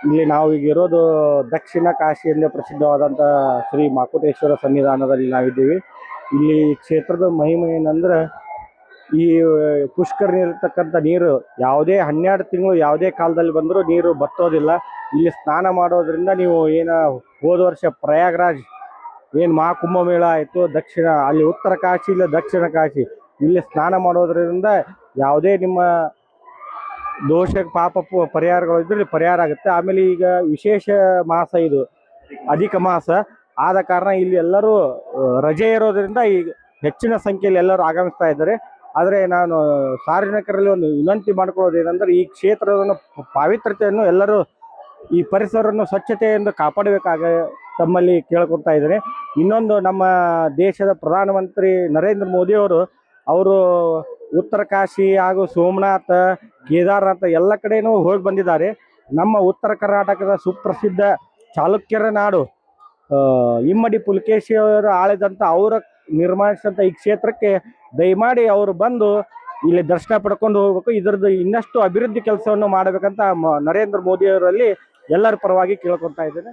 ಇಲ್ಲಿ ನಾವು ಈಗ ಇರೋದು ದಕ್ಷಿಣ ಕಾಶಿ ಎಂದೇ ಪ್ರಸಿದ್ಧವಾದಂಥ ಶ್ರೀ ಮಾಕುಟೇಶ್ವರ ಸನ್ನಿಧಾನದಲ್ಲಿ ನಾವಿದ್ದೀವಿ. ಇಲ್ಲಿ ಕ್ಷೇತ್ರದ ಮಹಿಮೆ ಏನಂದ್ರೆ ಈ ಪುಷ್ಕರಣಿ ಇರತಕ್ಕಂಥ ನೀರು ಯಾವುದೇ 12 ತಿಂಗಳು ಯಾವುದೇ ಕಾಲದಲ್ಲಿ ಬಂದರೂ ನೀರು ಬತ್ತೋದಿಲ್ಲ. ಇಲ್ಲಿ ಸ್ನಾನ ಮಾಡೋದ್ರಿಂದ ನೀವು ಹೋದ ವರ್ಷ ಪ್ರಯಾಗ್ರಾಜ್ ಮಹಾಕುಂಭಮೇಳ ಆಯಿತು, ಅಲ್ಲಿ ಉತ್ತರ ಕಾಶಿ ಇಲ್ಲ ದಕ್ಷಿಣ ಕಾಶಿ, ಇಲ್ಲಿ ಸ್ನಾನ ಮಾಡೋದ್ರಿಂದ ಯಾವುದೇ ನಿಮ್ಮ ದೋಷ ಪಾಪ ಪರಿಹಾರಗಳು ಇದ್ರೆ ಪರಿಹಾರ ಆಗುತ್ತೆ. ಆಮೇಲೆ ಈಗ ವಿಶೇಷ ಮಾಸ, ಇದು ಅಧಿಕ ಮಾಸ ಆದ ಕಾರಣ ಇಲ್ಲಿ ಎಲ್ಲರೂ ರಜೆ ಇರೋದ್ರಿಂದ ಈಗ ಹೆಚ್ಚಿನ ಸಂಖ್ಯೆಯಲ್ಲಿ ಎಲ್ಲರೂ ಆಗಮಿಸ್ತಾ ಇದ್ದಾರೆ. ಆದರೆ ನಾನು ಸಾರ್ವಜನಿಕರಲ್ಲಿ ಒಂದು ವಿನಂತಿ ಮಾಡ್ಕೊಳ್ಳೋದೇನೆಂದರೆ ಈ ಕ್ಷೇತ್ರದ ಪಾವಿತ್ರತೆಯನ್ನು ಎಲ್ಲರೂ ಈ ಪರಿಸರವನ್ನು ಸ್ವಚ್ಛತೆಯಿಂದ ಕಾಪಾಡಬೇಕಾಗ ತಮ್ಮಲ್ಲಿ ಕೇಳ್ಕೊತಾ ಇದ್ದೇನೆ. ಇನ್ನೊಂದು, ನಮ್ಮ ದೇಶದ ಪ್ರಧಾನಮಂತ್ರಿ ನರೇಂದ್ರ ಮೋದಿಯವರು ಉತ್ತರ ಕಾಶಿ ಹಾಗೂ ಸೋಮನಾಥ, ಕೇದಾರನಾಥ ಎಲ್ಲ ಕಡೆನೂ ಹೋಗಿ ಬಂದಿದ್ದಾರೆ. ನಮ್ಮ ಉತ್ತರ ಕರ್ನಾಟಕದ ಸುಪ್ರಸಿದ್ಧ ಚಾಲುಕ್ಯರ ನಾಡು ಇಮ್ಮಡಿ ಪುಲಕೇಶಿಯವರು ಆಳಿದಂಥ ಅವರ ನಿರ್ಮಾಣಿಸಿದಂಥ ಈ ಕ್ಷೇತ್ರಕ್ಕೆ ದಯಮಾಡಿ ಅವರು ಬಂದು ಇಲ್ಲಿ ದರ್ಶನ ಪಡ್ಕೊಂಡು ಹೋಗ್ಬೇಕು. ಇದರದ್ದು ಇನ್ನಷ್ಟು ಅಭಿವೃದ್ಧಿ ಕೆಲಸವನ್ನು ಮಾಡಬೇಕಂತ ನರೇಂದ್ರ ಮೋದಿಯವರಲ್ಲಿ ಎಲ್ಲರ ಪರವಾಗಿ ಕೇಳ್ಕೊತಾ ಇದ್ದೇನೆ.